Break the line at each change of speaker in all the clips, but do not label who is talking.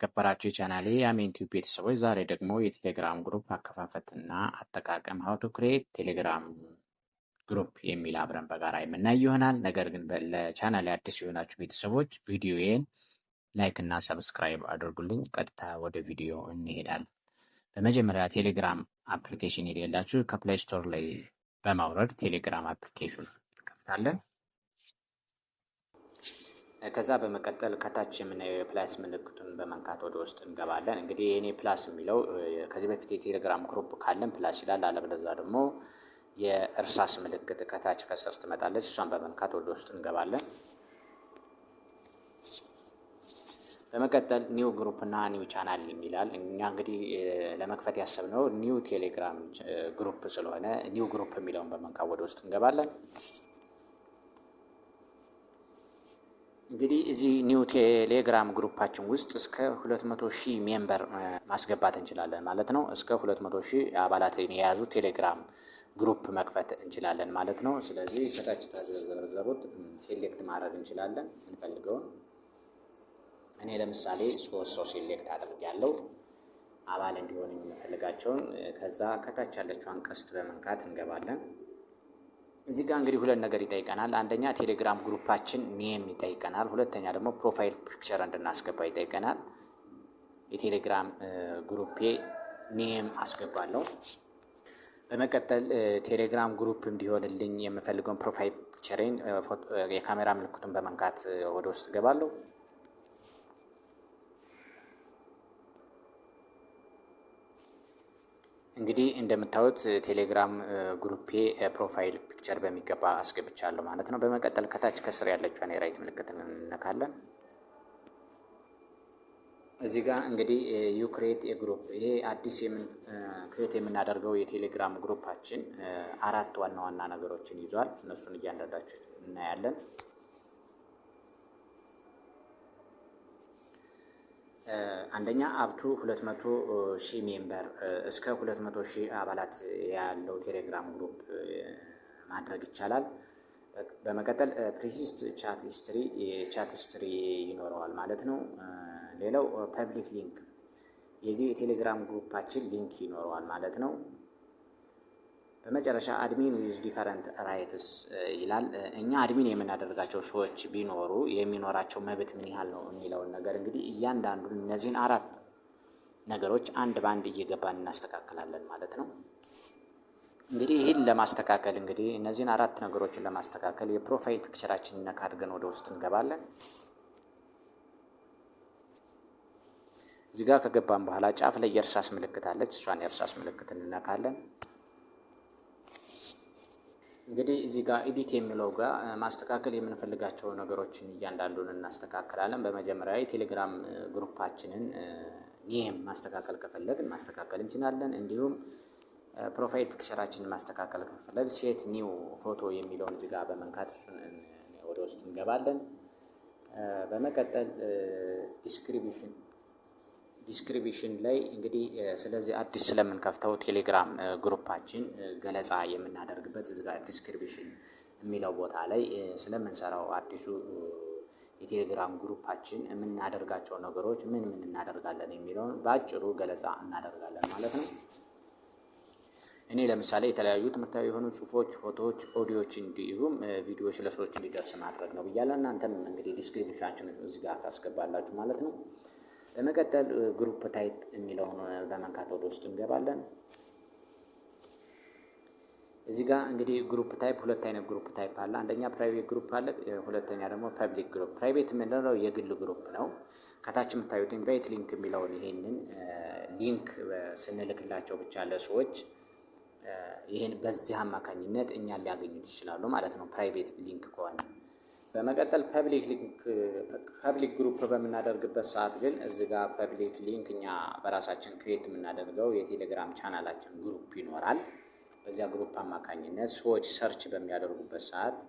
የተከበራችሁ የቻናሌ የአሜን ቲዩብ ቤተሰቦች ዛሬ ደግሞ የቴሌግራም ግሩፕ አከፋፈትና አጠቃቀም ሀው ቱ ክሬት ቴሌግራም ግሩፕ የሚል አብረን በጋራ የምናይ ይሆናል። ነገር ግን ለቻናሌ አዲስ የሆናችሁ ቤተሰቦች ቪዲዮዬን ላይክ እና ሰብስክራይብ አድርጉልኝ። ቀጥታ ወደ ቪዲዮ እንሄዳለን። በመጀመሪያ ቴሌግራም አፕሊኬሽን የሌላችሁ ከፕሌይ ስቶር ላይ በማውረድ ቴሌግራም አፕሊኬሽን እንከፍታለን። ከዛ በመቀጠል ከታች የምናየው የፕላስ ምልክቱን በመንካት ወደ ውስጥ እንገባለን። እንግዲህ የኔ ፕላስ የሚለው ከዚህ በፊት የቴሌግራም ግሩፕ ካለን ፕላስ ይላል፣ አለበለዚያ ደግሞ የእርሳስ ምልክት ከታች ከስር ትመጣለች። እሷን በመንካት ወደ ውስጥ እንገባለን። በመቀጠል ኒው ግሩፕ እና ኒው ቻናል የሚላል። እኛ እንግዲህ ለመክፈት ያሰብነው ኒው ቴሌግራም ግሩፕ ስለሆነ ኒው ግሩፕ የሚለውን በመንካት ወደ ውስጥ እንገባለን። እንግዲህ እዚህ ኒው ቴሌግራም ግሩፓችን ውስጥ እስከ 200,000 ሜምበር ማስገባት እንችላለን ማለት ነው። እስከ 200,000 አባላት የያዙ ቴሌግራም ግሩፕ መክፈት እንችላለን ማለት ነው። ስለዚህ ከታች ተዘረዘሩት ሴሌክት ማድረግ እንችላለን እንፈልገውን። እኔ ለምሳሌ 3 ሰው ሴሌክት አድርጌያለሁ አባል እንዲሆን የምንፈልጋቸውን። ከዛ ከታች ያለችውን ቀስት በመንካት እንገባለን። እዚህ ጋር እንግዲህ ሁለት ነገር ይጠይቀናል። አንደኛ ቴሌግራም ግሩፓችን ኔም ይጠይቀናል። ሁለተኛ ደግሞ ፕሮፋይል ፒክቸር እንድናስገባ ይጠይቀናል። የቴሌግራም ግሩፔ ኔም አስገባለሁ። በመቀጠል ቴሌግራም ግሩፕ እንዲሆንልኝ የምፈልገውን ፕሮፋይል ፒክቸሬን የካሜራ ምልክቱን በመንካት ወደ ውስጥ እገባለሁ። እንግዲህ እንደምታዩት ቴሌግራም ግሩፔ ፕሮፋይል ፒክቸር በሚገባ አስገብቻለሁ ማለት ነው። በመቀጠል ከታች ከስር ያለችውን የራይት ምልክት እንነካለን። እዚህ ጋር እንግዲህ ዩ ክሬት የግሩፕ ይሄ አዲስ ክሬት የምናደርገው የቴሌግራም ግሩፓችን 4 ዋና ዋና ነገሮችን ይዟል። እነሱን እያንዳንዳችሁ እናያለን። አንደኛ አብቱ 200,000 ሜምበር እስከ 200,000 አባላት ያለው ቴሌግራም ግሩፕ ማድረግ ይቻላል። በመቀጠል ፕሪሲስት ቻት ሂስትሪ የቻት ሂስትሪ ይኖረዋል ማለት ነው። ሌላው ፐብሊክ ሊንክ የዚህ የቴሌግራም ግሩፓችን ሊንክ ይኖረዋል ማለት ነው። በመጨረሻ አድሚን ዊዝ ዲፈረንት ራይትስ ይላል። እኛ አድሚን የምናደርጋቸው ሰዎች ቢኖሩ የሚኖራቸው መብት ምን ያህል ነው የሚለውን ነገር እንግዲህ እያንዳንዱን እነዚህን 4 ነገሮች አንድ ባንድ እየገባን እናስተካክላለን ማለት ነው። እንግዲህ ይህን ለማስተካከል እንግዲህ እነዚህን 4 ነገሮችን ለማስተካከል የፕሮፋይል ፒክቸራችንን ነካ አድርገን ወደ ውስጥ እንገባለን። እዚህ ጋር ከገባን በኋላ ጫፍ ላይ የእርሳስ ምልክት አለች። እሷን የእርሳስ ምልክት እንነካለን። እንግዲህ እዚህ ጋር ኤዲት የሚለው ጋር ማስተካከል የምንፈልጋቸው ነገሮችን እያንዳንዱን እናስተካክላለን። በመጀመሪያ የቴሌግራም ግሩፓችንን ኔም ማስተካከል ከፈለግን ማስተካከል እንችላለን። እንዲሁም ፕሮፋይል ፒክቸራችንን ማስተካከል ከፈለግ ሴት ኒው ፎቶ የሚለውን እዚህ ጋር በመንካት እሱን ወደ ውስጥ እንገባለን። በመቀጠል ዲስክሪፕሽን ላይ እንግዲህ ስለዚህ አዲስ ስለምንከፍተው ቴሌግራም ግሩፓችን ገለጻ የምናደርግበት እዚህ ጋር ዲስክሪፕሽን የሚለው ቦታ ላይ ስለምንሰራው አዲሱ የቴሌግራም ግሩፓችን የምናደርጋቸው ነገሮች ምን እናደርጋለን የሚለውን በአጭሩ ገለጻ እናደርጋለን ማለት ነው። እኔ ለምሳሌ የተለያዩ ትምህርታዊ የሆኑ ጽሁፎች፣ ፎቶዎች፣ ኦዲዮዎች እንዲሁም ቪዲዮዎች ለሰዎች እንዲደርስ ማድረግ ነው ብያለሁ። እናንተም እንግዲህ ዲስክሪፕሽናችን እዚህ ጋር ታስገባላችሁ ማለት ነው። በመቀጠል ግሩፕ ታይፕ የሚለውን በመንካት ወደ ውስጥ እንገባለን። እዚህ ጋር እንግዲህ ግሩፕ ታይፕ 2 አይነት ግሩፕ ታይፕ አለ። አንደኛ ፕራይቬት ግሩፕ አለ፣ ሁለተኛ ደግሞ ፐብሊክ ግሩፕ። ፕራይቬት የምንለው የግል ግሩፕ ነው። ከታች የምታዩት ኢንቫይት ሊንክ የሚለውን ይሄንን ሊንክ ስንልክላቸው ብቻ ለሰዎች ይሄን በዚህ አማካኝነት እኛን ሊያገኙት ይችላሉ ማለት ነው፣ ፕራይቬት ሊንክ ከሆነ። በመቀጠል ፐብሊክ ግሩፕ በምናደርግበት ሰዓት ግን እዚህ ጋር ፐብሊክ ሊንክ እኛ በራሳችን ክሬት የምናደርገው የቴሌግራም ቻናላችን ግሩፕ ይኖራል። በዚያ ግሩፕ አማካኝነት ሰዎች ሰርች በሚያደርጉበት ሰዓት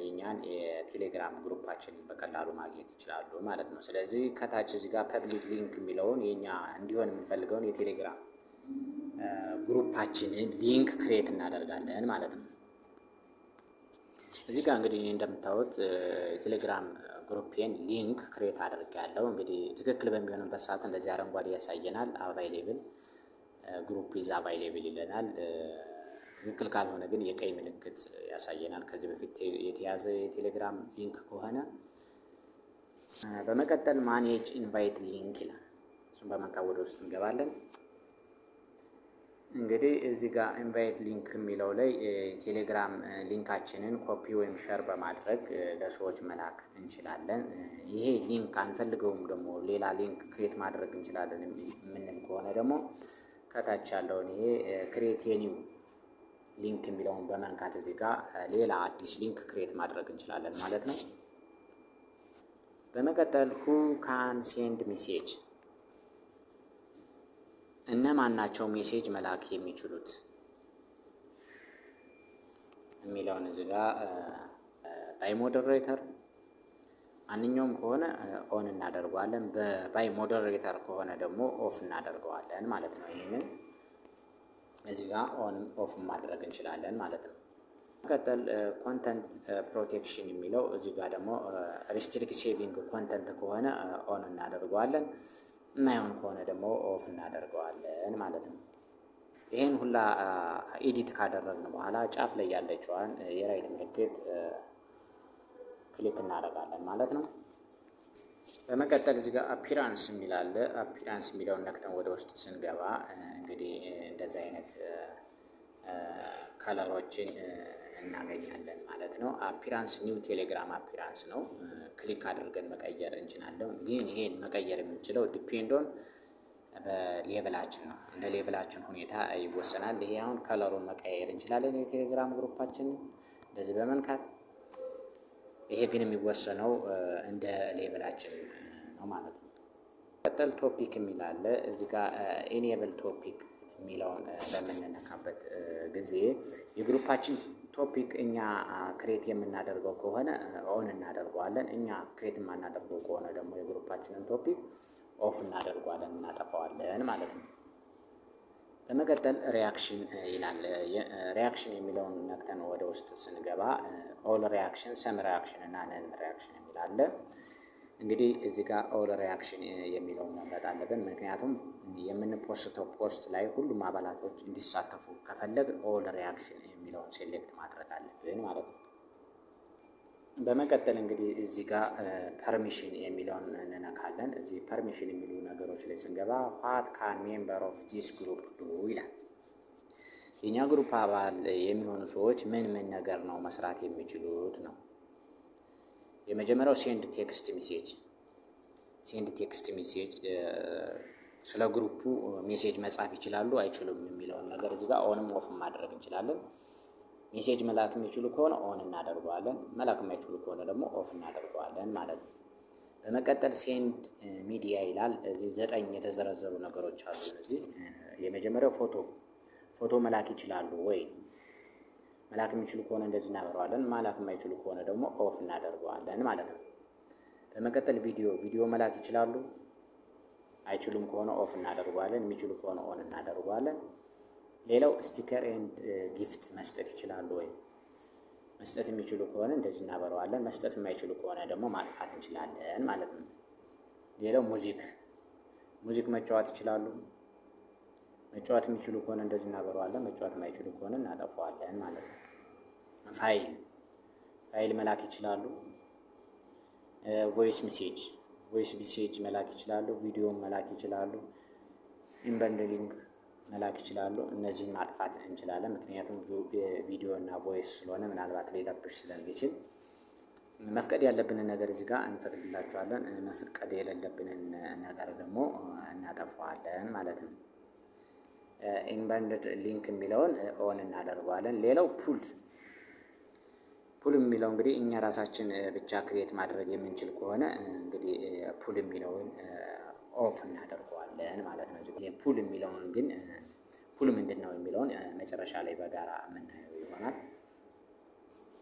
የኛን የቴሌግራም ግሩፓችንን በቀላሉ ማግኘት ይችላሉ ማለት ነው። ስለዚህ ከታች እዚህ ጋር ፐብሊክ ሊንክ የሚለውን የኛ እንዲሆን የምንፈልገውን የቴሌግራም ግሩፓችንን ሊንክ ክሬት እናደርጋለን ማለት ነው። እዚህ ጋር እንግዲህ እንደምታዩት የቴሌግራም ግሩፔን ሊንክ ክሬት አድርጌያለሁ። እንግዲህ ትክክል በሚሆንበት ሰዓት እንደዚህ አረንጓዴ ያሳየናል። አቫይሌብል ግሩፕ ኢዝ አቫይሌብል ይለናል። ትክክል ካልሆነ ግን የቀይ ምልክት ያሳየናል፣ ከዚህ በፊት የተያዘ የቴሌግራም ሊንክ ከሆነ። በመቀጠል ማኔጅ ኢንቫይት ሊንክ ይላል። እሱን በመንካት ወደ ውስጥ እንገባለን። እንግዲህ እዚህ ጋር ኢንቫይት ሊንክ የሚለው ላይ ቴሌግራም ሊንካችንን ኮፒ ወይም ሸር በማድረግ ለሰዎች መላክ እንችላለን። ይሄ ሊንክ አንፈልገውም ደግሞ ሌላ ሊንክ ክሬት ማድረግ እንችላለን የምንል ከሆነ ደግሞ ከታች ያለውን ይሄ ክሬት የኒው ሊንክ የሚለውን በመንካት እዚህ ጋር ሌላ አዲስ ሊንክ ክሬት ማድረግ እንችላለን ማለት ነው። በመቀጠል ሁ ካን ሴንድ ሜሴጅ፣ እነማን ናቸው ሜሴጅ መላክ የሚችሉት የሚለውን እዚህ ጋር ባይ ሞዴሬተር ማንኛውም ከሆነ ኦን እናደርገዋለን። በባይ ሞዴሬተር ከሆነ ደግሞ ኦፍ እናደርገዋለን ማለት ነው። ይህንን እዚህ ጋር ኦንም ኦፍ ማድረግ እንችላለን ማለት ነው። መቀጠል ኮንተንት ፕሮቴክሽን የሚለው እዚህ ጋር ደግሞ ሪስትሪክት ሴቪንግ ኮንተንት ከሆነ ኦን እናደርገዋለን፣ የማይሆን ከሆነ ደግሞ ኦፍ እናደርገዋለን ማለት ነው። ይህን ሁላ ኤዲት ካደረግን በኋላ ጫፍ ላይ ያለችዋን የራይት ምልክት ክሊክ እናደርጋለን ማለት ነው። በመቀጠል እዚህ ጋር አፒራንስ የሚል አለ። አፒራንስ የሚለውን ነክተን ወደ ውስጥ ስንገባ እንግዲህ እንደዚህ አይነት ከለሮችን እናገኛለን ማለት ነው። አፒራንስ ኒው ቴሌግራም አፒራንስ ነው። ክሊክ አድርገን መቀየር እንችላለን። ግን ይሄን መቀየር የምንችለው ዲፔንዶን በሌቭላችን ነው። እንደ ሌቭላችን ሁኔታ ይወሰናል። ይሄ አሁን ከለሩን መቀየር እንችላለን የቴሌግራም ግሩፓችን እንደዚህ በመንካት። ይሄ ግን የሚወሰነው እንደ ሌቭላችን ነው ማለት ነው። ቀጠል ቶፒክ የሚል አለ። እዚህ ጋር ኢኔብል ቶፒክ የሚለውን በምንነካበት ጊዜ የግሩፓችን ቶፒክ እኛ ክሬት የምናደርገው ከሆነ ኦን እናደርገዋለን። እኛ ክሬት የማናደርገው ከሆነ ደግሞ የግሩፓችንን ቶፒክ ኦፍ እናደርገዋለን፣ እናጠፋዋለን ማለት ነው። በመቀጠል ሪያክሽን ይላል። ሪያክሽን የሚለውን ነክተን ወደ ውስጥ ስንገባ ኦል ሪያክሽን፣ ሰም ሪያክሽን እና ነን ሪያክሽን የሚል አለ። እንግዲህ እዚህ ጋር ኦል ሪያክሽን የሚለውን መምረጥ አለብን። ምክንያቱም የምንፖስተው ፖስት ላይ ሁሉም አባላቶች እንዲሳተፉ ከፈለግ ኦል ሪያክሽን የሚለውን ሴሌክት ማድረግ አለብን ማለት ነው። በመቀጠል እንግዲህ እዚህ ጋር ፐርሚሽን የሚለውን እንነካለን። እዚህ ፐርሚሽን የሚሉ ነገሮች ላይ ስንገባ ዋት ካን ሜምበር ኦፍ ዚስ ግሩፕ ዱ ይላል። የኛ ግሩፕ አባል የሚሆኑ ሰዎች ምን ምን ነገር ነው መስራት የሚችሉት ነው። የመጀመሪያው ሴንድ ቴክስት ሜሴጅ። ሴንድ ቴክስት ሜሴጅ ስለ ግሩፑ ሜሴጅ መጻፍ ይችላሉ አይችሉም የሚለውን ነገር እዚህ ጋር ኦንም ኦፍ ማድረግ እንችላለን። ሜሴጅ መላክ የሚችሉ ከሆነ ኦን እናደርገዋለን፣ መላክ የማይችሉ ከሆነ ደግሞ ኦፍ እናደርገዋለን ማለት ነው። በመቀጠል ሴንድ ሚዲያ ይላል። እዚህ 9 የተዘረዘሩ ነገሮች አሉ። እዚህ የመጀመሪያው ፎቶ መላክ ይችላሉ ወይ? መላክ የሚችሉ ከሆነ እንደዚህ እናበረዋለን፣ መላክ የማይችሉ ከሆነ ደግሞ ኦፍ እናደርገዋለን ማለት ነው። በመቀጠል ቪዲዮ መላክ ይችላሉ? አይችሉም ከሆነ ኦፍ እናደርገዋለን፣ የሚችሉ ከሆነ ኦን እናደርገዋለን። ሌላው ስቲከር ኤንድ ጊፍት መስጠት ይችላሉ ወይ? መስጠት የሚችሉ ከሆነ እንደዚህ እናበረዋለን፣ መስጠት የማይችሉ ከሆነ ደግሞ ማጥፋት እንችላለን ማለት ነው። ሌላው ሙዚክ መጫወት ይችላሉ? መጫወት የሚችሉ ከሆነ እንደዚህ እናበረዋለን፣ መጫወት የማይችሉ ከሆነ እናጠፋዋለን ማለት ነው። ፋይል መላክ ይችላሉ? ቮይስ ሜሴጅ መላክ ይችላሉ? ቪዲዮ መላክ ይችላሉ? ኢንበንድሊንግ መላክ ይችላሉ? እነዚህን ማጥፋት እንችላለን። ምክንያቱም ቪዲዮ እና ቮይስ ስለሆነ ምናልባት ሊረብሽ ስለሚችል መፍቀድ ያለብንን ነገር እዚህ ጋር እንፈቅድላቸዋለን። መፍቀድ የሌለብንን ነገር ደግሞ እናጠፋዋለን ማለት ነው። ኢንባውንድ ሊንክ የሚለውን ኦን እናደርገዋለን። ሌላው ፑል የሚለው እንግዲህ እኛ ራሳችን ብቻ ክሬት ማድረግ የምንችል ከሆነ እንግዲህ ፑል የሚለውን ኦፍ እናደርገዋለን ማለት ነው። ፑል የሚለውን ግን ፑል ምንድን ነው የሚለውን መጨረሻ ላይ በጋራ የምናየው ይሆናል።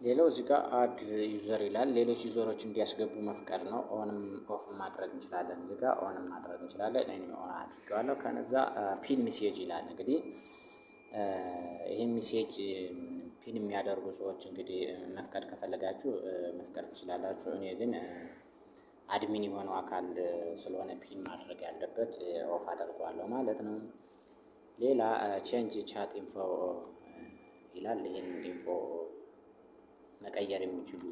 ሌላው እዚህ ጋር አድ ዩዘር ይላል። ሌሎች ዩዘሮች እንዲያስገቡ መፍቀድ ነው። ኦንም ኦፍ ማድረግ እንችላለን። እዚህ ጋር ኦንም ማድረግ እንችላለን። እኔ ኦን አድርጌዋለሁ። ከነዛ ፒን ሜሴጅ ይላል። እንግዲህ ይሄ ሜሴጅ ፒን የሚያደርጉ ሰዎች እንግዲህ መፍቀድ ከፈለጋችሁ መፍቀድ ትችላላችሁ። እኔ ግን አድሚን የሆነው አካል ስለሆነ ፒን ማድረግ ያለበት ኦፍ አደርገዋለሁ ማለት ነው። ሌላ ቼንጅ ቻት ኢንፎ ይላል። ይህን ኢንፎ መቀየር የሚችሉ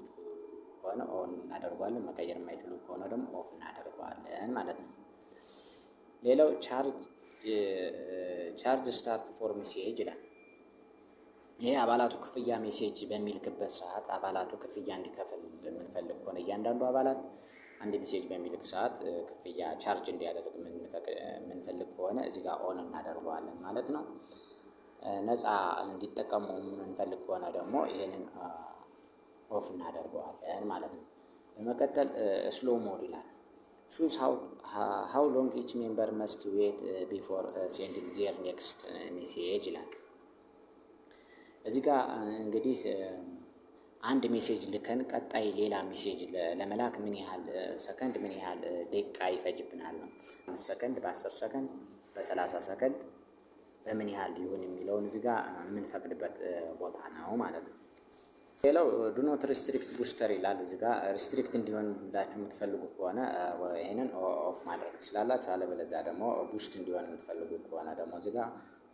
ከሆነ ኦን እናደርገዋለን፣ መቀየር የማይችሉ ከሆነ ደግሞ ኦፍ እናደርገዋለን ማለት ነው። ሌላው ቻርጅ ስታርት ፎር ሜሴጅ ይላል። ይሄ አባላቱ ክፍያ ሜሴጅ በሚልክበት ሰዓት አባላቱ ክፍያ እንዲከፍል የምንፈልግ ከሆነ እያንዳንዱ አባላት አንድ ሜሴጅ በሚልክ ሰዓት ክፍያ ቻርጅ እንዲያደርግ የምንፈልግ ከሆነ እዚህ ጋር ኦን እናደርገዋለን ማለት ነው። ነፃ እንዲጠቀሙ የምንፈልግ ከሆነ ደግሞ ይህንን ኦፍ እናደርገዋለን ማለት ነው። በመቀጠል ስሎ ሞድ ይላል። ቹዝ ሃው ሎንግ ኢች ሜምበር መስት ዌት ቢፎር ሴንዲንግ ዜር ኔክስት ሜሴጅ ይላል። እዚህ ጋር እንግዲህ አንድ ሜሴጅ ልከን ቀጣይ ሌላ ሜሴጅ ለመላክ ምን ያህል ሰከንድ ምን ያህል ደቂቃ ይፈጅብናል ነው። 5 ሰከንድ፣ በ10 ሰከንድ፣ በ30 ሰከንድ በምን ያህል ይሁን የሚለውን እዚህ ጋር የምንፈቅድበት ቦታ ነው ማለት ነው። ሌላው ዱኖት ሪስትሪክት ቡስተር ይላል። እዚህ ጋር ሪስትሪክት እንዲሆንላችሁ የምትፈልጉ ከሆነ ይህንን ኦፍ ማድረግ ትችላላችሁ። አለበለዚያ ደግሞ ቡስት እንዲሆን የምትፈልጉ ከሆነ ደግሞ እዚህ ጋር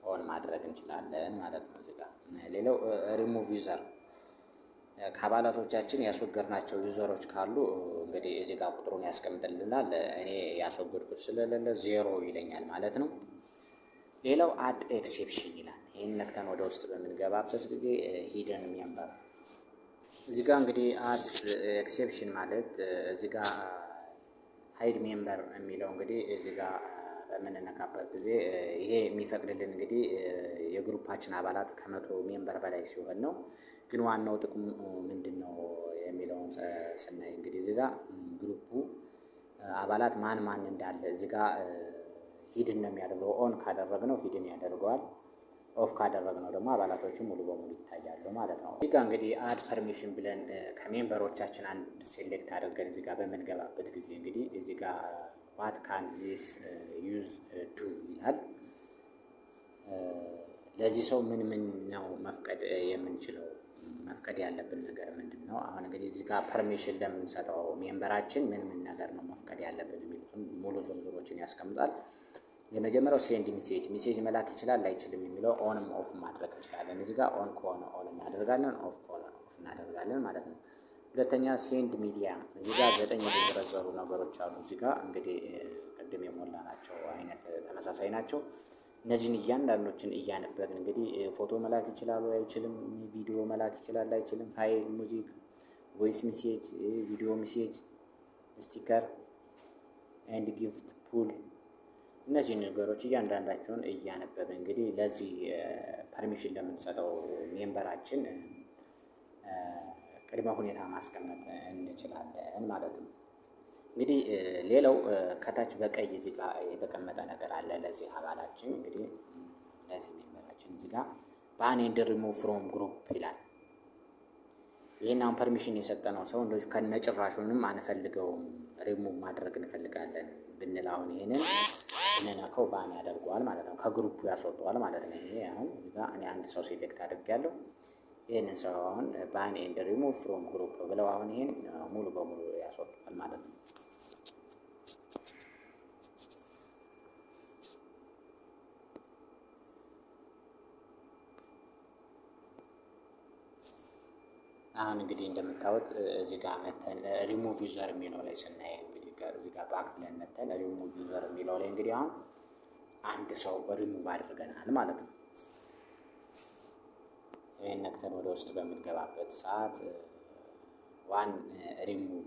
ኦን ማድረግ እንችላለን ማለት ነው። እዚህ ጋር ሌላው ሪሙቭ ዩዘር ከአባላቶቻችን ያስወገድናቸው ዩዘሮች ካሉ እንግዲህ እዚህ ጋር ቁጥሩን ያስቀምጥልናል። እኔ ያስወገድኩት ስለሌለ 0 ይለኛል ማለት ነው። ሌላው አድ ኤክሴፕሽን ይላል። ይህን ነክተን ወደ ውስጥ በምንገባበት ጊዜ ሂደን ሜምበር እዚህ ጋር እንግዲህ አድ ኤክሴፕሽን ማለት እዚህ ጋር ሃይድ ሜምበር የሚለው እንግዲህ እዚህ ጋር በምንነካበት ጊዜ ይሄ የሚፈቅድልን እንግዲህ የግሩፓችን አባላት ከ100 ሜምበር በላይ ሲሆን ነው። ግን ዋናው ጥቅሙ ምንድን ነው የሚለውን ስናይ እንግዲህ እዚህ ጋር ግሩፑ አባላት ማን ማን እንዳለ እዚህ ጋር ሂድን ነው የሚያደርገው። ኦን ካደረግነው ሂድን ያደርገዋል። ኦፍ ካደረግነው ደግሞ አባላቶቹ ሙሉ በሙሉ ይታያሉ ማለት ነው። እዚህ ጋር እንግዲህ አድ ፐርሚሽን ብለን ከሜምበሮቻችን አንድ ሴሌክት አድርገን እዚህ ጋር በምንገባበት ጊዜ እንግዲህ እዚህ ጋር ዋት ካን ዚስ ዩዝ ዱ ይላል። ለዚህ ሰው ምን ምን ነው መፍቀድ የምንችለው፣ መፍቀድ ያለብን ነገር ምንድን ነው? አሁን እንግዲህ እዚህ ጋር ፐርሚሽን ለምንሰጠው ሜምበራችን ምን ምን ነገር ነው መፍቀድ ያለብን የሚሉትን ሙሉ ዝርዝሮችን ያስቀምጣል። የመጀመሪያው ሴንድ ሜሴጅ መላክ ይችላል አይችልም የሚለው ኦንም ኦፍ ማድረግ እንችላለን። እዚህ ጋር ኦን ከሆነ ኦን እናደርጋለን፣ ኦፍ ከሆነ ኦፍ እናደርጋለን ማለት ነው። ሁለተኛ ሴንድ ሚዲያ እዚህ ጋር 9 የተዘረዘሩ ነገሮች አሉ። እዚህ ጋር እንግዲህ ቅድም የሞላናቸው አይነት ተመሳሳይ ናቸው። እነዚህን እያንዳንዶችን እያነበብን እንግዲህ ፎቶ መላክ ይችላሉ አይችልም፣ ቪዲዮ መላክ ይችላል አይችልም፣ ፋይል፣ ሙዚክ፣ ቮይስ ሜሴጅ፣ ቪዲዮ ሜሴጅ፣ ስቲከር ኤንድ ጊፍት ፑል እነዚህ ነገሮች እያንዳንዳቸውን እያነበብን እንግዲህ ለዚህ ፐርሚሽን ለምንሰጠው ሜምበራችን ቅድመ ሁኔታ ማስቀመጥ እንችላለን ማለት ነው። እንግዲህ ሌላው ከታች በቀይ እዚህ ጋር የተቀመጠ ነገር አለ። ለዚህ አባላችን እንግዲህ ለዚህ ሜምበራችን እዚህ ጋር ባን ኤንድ ሪሙቭ ፍሮም ግሩፕ ይላል። ይህን አሁን ፐርሚሽን የሰጠነው ሰው እንደዚህ ከነጭራሹንም አንፈልገውም ሪሙቭ ማድረግ እንፈልጋለን ብንል አሁን ይህንን ብንነካው ባን ያደርገዋል ማለት ነው። ከግሩፑ ያስወጠዋል ማለት ነው። ይሄ አሁን እዚህ ጋር እኔ አንድ ሰው ሴሌክት አድርጌያለሁ። ይህንን ሰው አሁን ባን ኤንድ ሪሙቭ ፍሮም ግሩፕ ብለው አሁን ይህን ሙሉ በሙሉ ያስወጠዋል ማለት ነው። አሁን እንግዲህ እንደምታዩት እዚህ ጋር መተን ሪሙቭ ዩዘር የሚለው ላይ ስናይ እንግዲህ እዚህ ጋር ባክ ብለን መተን ሪሙቭ ዩዘር የሚለው ላይ እንግዲህ አሁን አንድ ሰው ሪሙቭ አድርገናል ማለት ነው። ይህን ነክተን ወደ ውስጥ በምንገባበት ሰዓት ዋን ሪሙቭ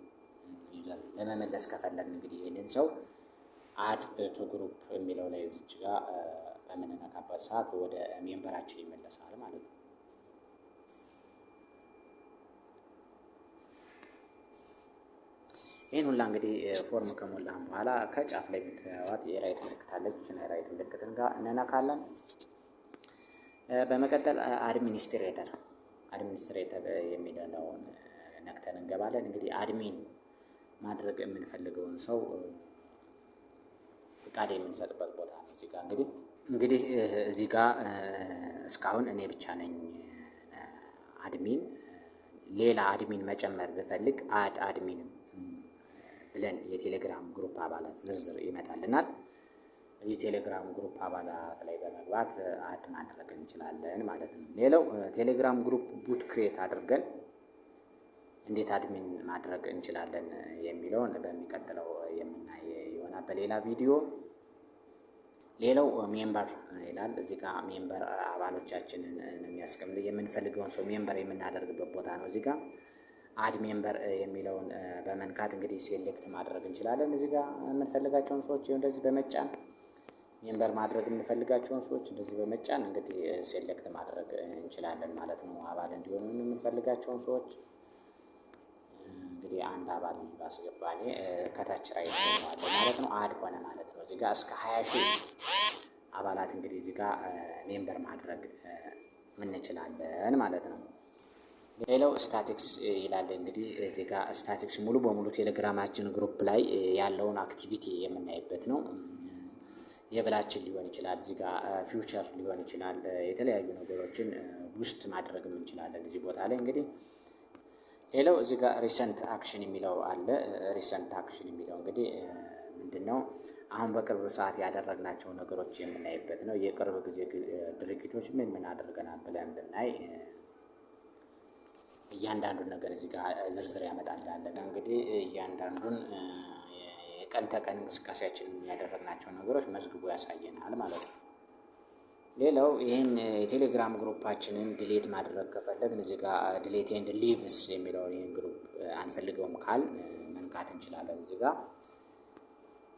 ዩዘር ለመመለስ ከፈለግን እንግዲህ ይህንን ሰው አድ ቱ ግሩፕ የሚለው ላይ እዚች ጋር በምንነካበት ሰዓት ወደ ሜምበራችን ይመለሳል ማለት ነው። ይህን ሁላ እንግዲህ ፎርም ከሞላን በኋላ ከጫፍ ላይ የምትዋት የራይት ምልክት አለች። የራይት ምልክትን ጋር እንነካለን። በመቀጠል አድሚኒስትሬተር የሚለውን ነክተን እንገባለን። እንግዲህ አድሚን ማድረግ የምንፈልገውን ሰው ፍቃድ የምንሰጥበት ቦታ ነው። እዚህ ጋር እንግዲህ እዚህ ጋር እስካሁን እኔ ብቻ ነኝ አድሚን ሌላ አድሚን መጨመር ብፈልግ አድ አድሚን ብለን የቴሌግራም ግሩፕ አባላት ዝርዝር ይመጣልናል። እዚህ ቴሌግራም ግሩፕ አባላት ላይ በመግባት አድ ማድረግ እንችላለን ማለት ነው። ሌላው ቴሌግራም ግሩፕ ቡት ክሬት አድርገን እንዴት አድሚን ማድረግ እንችላለን የሚለውን በሚቀጥለው የምናይ ይሆናል በሌላ ቪዲዮ። ሌላው ሜምበር ይላል። እዚህ ጋር ሜምበር አባሎቻችንን ነው የሚያስቀምጥ። የምንፈልገውን ሰው ሜምበር የምናደርግበት ቦታ ነው። እዚህ ጋር አድ ሜምበር የሚለውን በመንካት እንግዲህ ሴሌክት ማድረግ እንችላለን። እዚህ ጋር የምንፈልጋቸውን ሰዎች እንደዚህ በመጫን ሜምበር ማድረግ የምንፈልጋቸውን ሰዎች እንደዚህ በመጫን እንግዲህ ሴሌክት ማድረግ እንችላለን ማለት ነው። አባል እንዲሆኑ የምንፈልጋቸውን ሰዎች እንግዲህ አንድ አባል ባስገባኔ ከታች ራይት ሆነዋል ማለት ነው። አድ ሆነ ማለት ነው። እዚህ ጋር እስከ 20,000 አባላት እንግዲህ እዚህ ጋር ሜምበር ማድረግ እንችላለን ማለት ነው። ሌላው ስታቲክስ ይላል። እንግዲህ እዚህ ጋር ስታቲክስ ሙሉ በሙሉ ቴሌግራማችን ግሩፕ ላይ ያለውን አክቲቪቲ የምናይበት ነው። ሌብላችን ሊሆን ይችላል፣ እዚህ ጋር ፊውቸር ሊሆን ይችላል። የተለያዩ ነገሮችን ውስጥ ማድረግ እንችላለን እዚህ ቦታ ላይ እንግዲህ። ሌላው እዚህ ጋር ሪሰንት አክሽን የሚለው አለ። ሪሰንት አክሽን የሚለው እንግዲህ ምንድነው? አሁን በቅርብ ሰዓት ያደረግናቸው ነገሮች የምናይበት ነው። የቅርብ ጊዜ ድርጊቶች ምን አድርገናል ብለን ብናይ እያንዳንዱን ነገር እዚህ ጋር ዝርዝር ያመጣልናል። እንግዲህ እያንዳንዱን የቀን ተቀን እንቅስቃሴያችንን ያደረግናቸውን ነገሮች መዝግቦ ያሳየናል ማለት ነው። ሌላው ይህን የቴሌግራም ግሩፓችንን ድሌት ማድረግ ከፈለግን እዚህ ጋር ድሌት ኤንድ ሊቭስ የሚለውን ይህን ግሩፕ አንፈልገውም ካል መንካት እንችላለን። እዚህ ጋር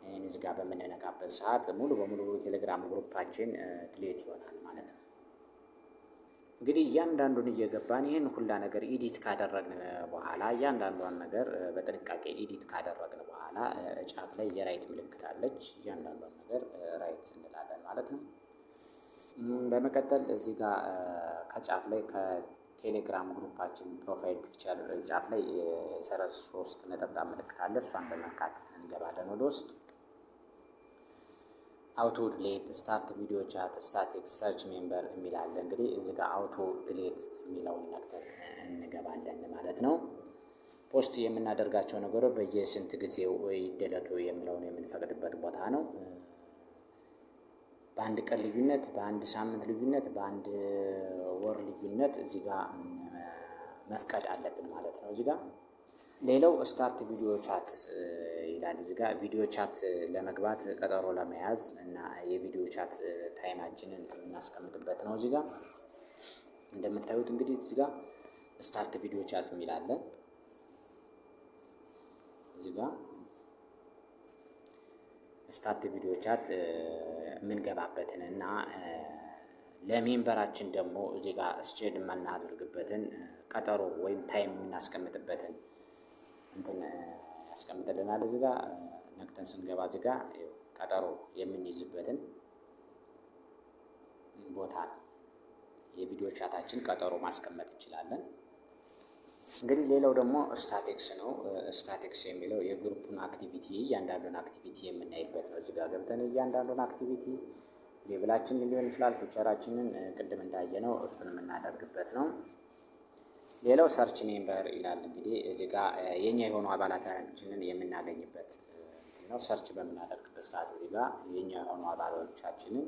ይህን እዚህ ጋር በምንነካበት ሰዓት ሙሉ በሙሉ የቴሌግራም ግሩፓችን ድሌት ይሆናል ማለት ነው። እንግዲህ እያንዳንዱን እየገባን ይህን ሁላ ነገር ኢዲት ካደረግን በኋላ እያንዳንዷን ነገር በጥንቃቄ ኢዲት ካደረግን በኋላ ጫፍ ላይ የራይት ምልክት አለች። እያንዳንዷን ነገር ራይት እንላለን ማለት ነው። በመቀጠል እዚህ ጋር ከጫፍ ላይ ከቴሌግራም ግሩፓችን ፕሮፋይል ፒክቸር ጫፍ ላይ የሰረዝ 3 ነጠብጣብ ምልክት አለ። እሷን በመንካት እንገባለን ወደ ውስጥ። አውቶ ድሌት፣ ስታርት ቪዲዮ ቻት፣ ስታቲክስ፣ ሰርች ሜምበር የሚል አለ። እንግዲህ እዚህ ጋር አውቶ ድሌት የሚለውን ነክተን እንገባለን ማለት ነው። ፖስት የምናደርጋቸው ነገሮች በየስንት ጊዜው ይደለቱ የሚለውን የምንፈቅድበት ቦታ ነው። በአንድ ቀን ልዩነት፣ በአንድ ሳምንት ልዩነት፣ በአንድ ወር ልዩነት እዚህ ጋር መፍቀድ አለብን ማለት ነው። እዚህ ጋር ሌላው ስታርት ቪዲዮ ቻት ይላል። እዚህ ጋር ቪዲዮ ቻት ለመግባት ቀጠሮ ለመያዝ እና የቪዲዮ ቻት ታይማችንን የምናስቀምጥበት ነው። እዚህ ጋር እንደምታዩት እንግዲህ እዚህ ጋር ስታርት ቪዲዮ ቻት የሚል አለ። እዚህ ጋር ስታርት ቪዲዮ ቻት የምንገባበትን እና ለሜምበራችን ደግሞ እዚህ ጋር ስቼድ የምናደርግበትን ቀጠሮ ወይም ታይም የምናስቀምጥበትን እንትን ያስቀምጥልናል። እዚህ ጋር ነክተን ስንገባ እዚህ ጋር ቀጠሮ የምንይዝበትን ቦታ ነው። የቪዲዮ ቻታችን ቀጠሮ ማስቀመጥ እንችላለን። እንግዲህ ሌላው ደግሞ ስታቲክስ ነው። ስታቲክስ የሚለው የግሩፑን አክቲቪቲ እያንዳንዱን አክቲቪቲ የምናይበት ነው። እዚህ ጋር ገብተን እያንዳንዱን አክቲቪቲ ሌቭላችን ሊሆን ይችላል፣ ፊቸራችንን ቅድም እንዳየነው እሱን የምናደርግበት ነው። ሌላው ሰርች ሜምበር ይላል። እንግዲህ እዚህ ጋር የኛ የሆኑ አባላታችንን የምናገኝበት ነው። ሰርች በምናደርግበት ሰዓት እዚህ ጋር የኛ የሆኑ አባሎቻችንን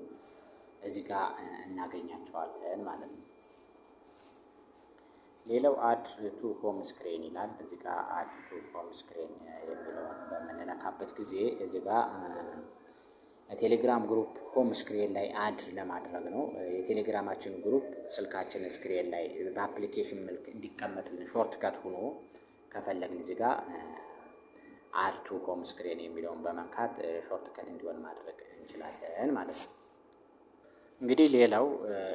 እዚህ ጋር እናገኛቸዋለን ማለት ነው። ሌላው አድ ቱ ሆም ስክሪን ይላል። እዚህ ጋር አድ ቱ ሆም ስክሪን የሚለውን በምንነካበት ጊዜ እዚህ ጋር ቴሌግራም ግሩፕ ሆም ስክሪን ላይ አድ ለማድረግ ነው። የቴሌግራማችን ግሩፕ ስልካችን ስክሪን ላይ በአፕሊኬሽን መልክ እንዲቀመጥልን ሾርት ከት ሆኖ ከፈለግን እዚህ ጋር አድ ቱ ሆም ስክሪን የሚለውን በመንካት ሾርት ከት እንዲሆን ማድረግ እንችላለን ማለት ነው። እንግዲህ ሌላው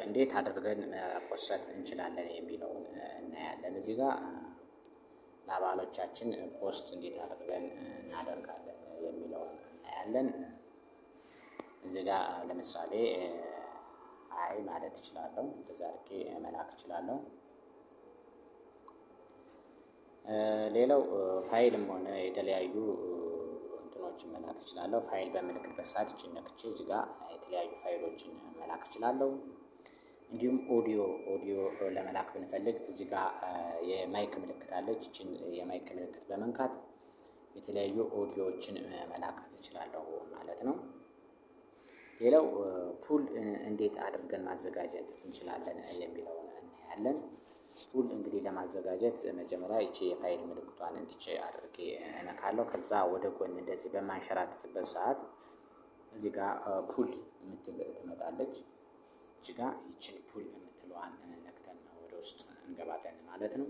እንዴት አድርገን ፖስት እንችላለን የሚለውን እናያለን። እዚህ ጋር ለአባሎቻችን ፖስት እንዴት አድርገን እናደርጋለን የሚለውን እናያለን። እዚህ ጋር ለምሳሌ አይ ማለት እችላለሁ። እንደዛ አድርጌ መላክ እችላለሁ። ሌላው ፋይልም ሆነ የተለያዩ እንትኖችን መላክ እችላለሁ። ፋይል በምልክበት ሰዓት እችን ነክቼ እዚህ ጋር የተለያዩ ፋይሎችን መላክ እችላለሁ። እንዲሁም ኦዲዮ ለመላክ ብንፈልግ እዚህ ጋር የማይክ ምልክት አለች። ይችን የማይክ ምልክት በመንካት የተለያዩ ኦዲዮዎችን መላክ እችላለሁ ማለት ነው። ሌላው ፑል እንዴት አድርገን ማዘጋጀት እንችላለን የሚለውን እናያለን። ፑል እንግዲህ ለማዘጋጀት መጀመሪያ ይቺ የፋይል ምልክቷን እንዲች አድርጌ እነካለሁ። ከዛ ወደ ጎን እንደዚህ በማንሸራትትበት ሰዓት እዚህ ጋር ፑል የምትል ትመጣለች። እዚህ ጋር ይችን ፑል የምትለዋን ነክተን ወደ ውስጥ እንገባለን ማለት ነው።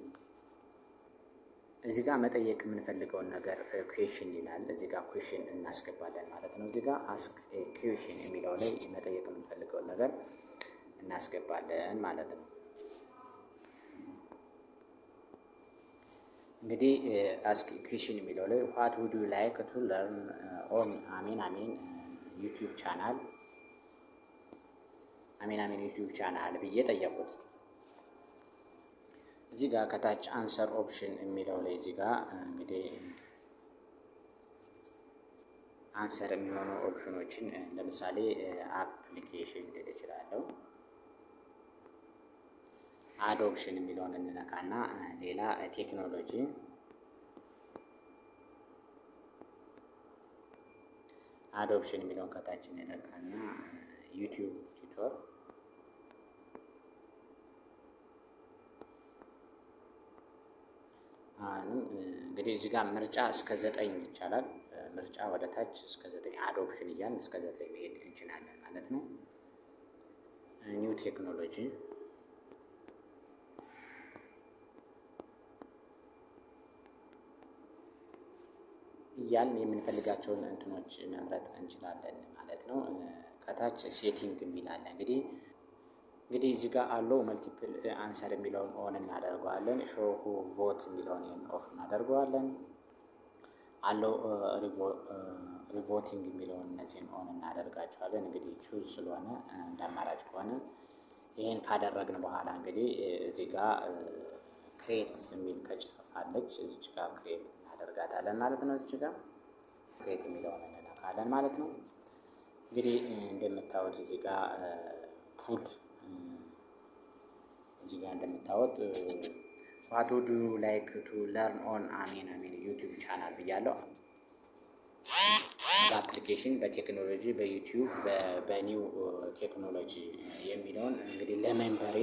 እዚህ ጋር መጠየቅ የምንፈልገውን ነገር ኩዌሽን ይላል። እዚህ ጋር ኩዌሽን እናስገባለን ማለት ነው። እዚህ ጋር አስክ ኩዌሽን የሚለው ላይ መጠየቅ የምንፈልገውን ነገር እናስገባለን ማለት ነው። እንግዲህ አስክ ኩዌሽን የሚለው ላይ ዋት ውድ ዩ ላይክ ቱ ለርን ኦን አሜን ዩቲዩብ ቻናል አሜን ዩቲዩብ ቻናል ብዬ ጠየቁት። እዚህ ጋር ከታች አንሰር ኦፕሽን የሚለው ላይ እዚህ ጋር እንግዲህ አንሰር የሚሆኑ ኦፕሽኖችን ለምሳሌ አፕሊኬሽን ልል እችላለሁ። አዶፕሽን የሚለውን እንነካና ሌላ ቴክኖሎጂ አዶፕሽን የሚለውን ከታች እንነካና ዩቲዩብ ቱቶር እንግዲህ እዚህ ጋር ምርጫ እስከ 9 ይቻላል። ምርጫ ወደ ታች እስከ 9 አዶፕሽን እያልን እስከ 9 መሄድ እንችላለን ማለት ነው። ኒው ቴክኖሎጂ እያልን የምንፈልጋቸውን እንትኖች መምረጥ እንችላለን ማለት ነው። ከታች ሴቲንግ የሚል አለ። እንግዲህ እዚህ ጋር አለው መልቲፕል አንሰር የሚለውን ኦን እናደርገዋለን። ሾው ሁ ቮት የሚለውን ኦፍ እናደርገዋለን። አለው ሪቮቲንግ የሚለውን እነዚህን ኦን እናደርጋቸዋለን። እንግዲህ ቹዝ ስለሆነ እንደ አማራጭ ከሆነ ይህን ካደረግን በኋላ እንግዲህ እዚህ ጋር ክሬት የሚል ከጫፍ አለች። እዚች ጋር ክሬት እናደርጋታለን ማለት ነው። እዚች ጋር ክሬት የሚለውን እንነካለን ማለት ነው። እንግዲህ እንደምታዩት እዚህ ጋር ፑል እዚህ ጋር እንደምታዩት ዋት ውድ ዩ ላይክ ቱ ለርን ኦን አሜን ዩቲዩብ ቻናል ብያለሁ። በአፕሊኬሽን በቴክኖሎጂ በዩቲዩብ በኒው ቴክኖሎጂ የሚለውን እንግዲህ ለሜምበሬ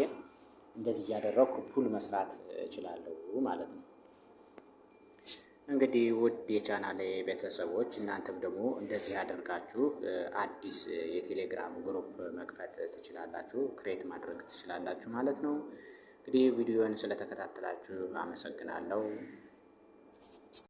እንደዚህ እያደረግኩ ፑል መስራት እችላለሁ ማለት ነው። እንግዲህ ውድ የቻናሌ ቤተሰቦች እናንተም ደግሞ እንደዚህ ያደርጋችሁ አዲስ የቴሌግራም ግሩፕ መክፈት ትችላላችሁ፣ ክሬት ማድረግ ትችላላችሁ ማለት ነው። እንግዲህ ቪዲዮን ስለተከታተላችሁ አመሰግናለሁ።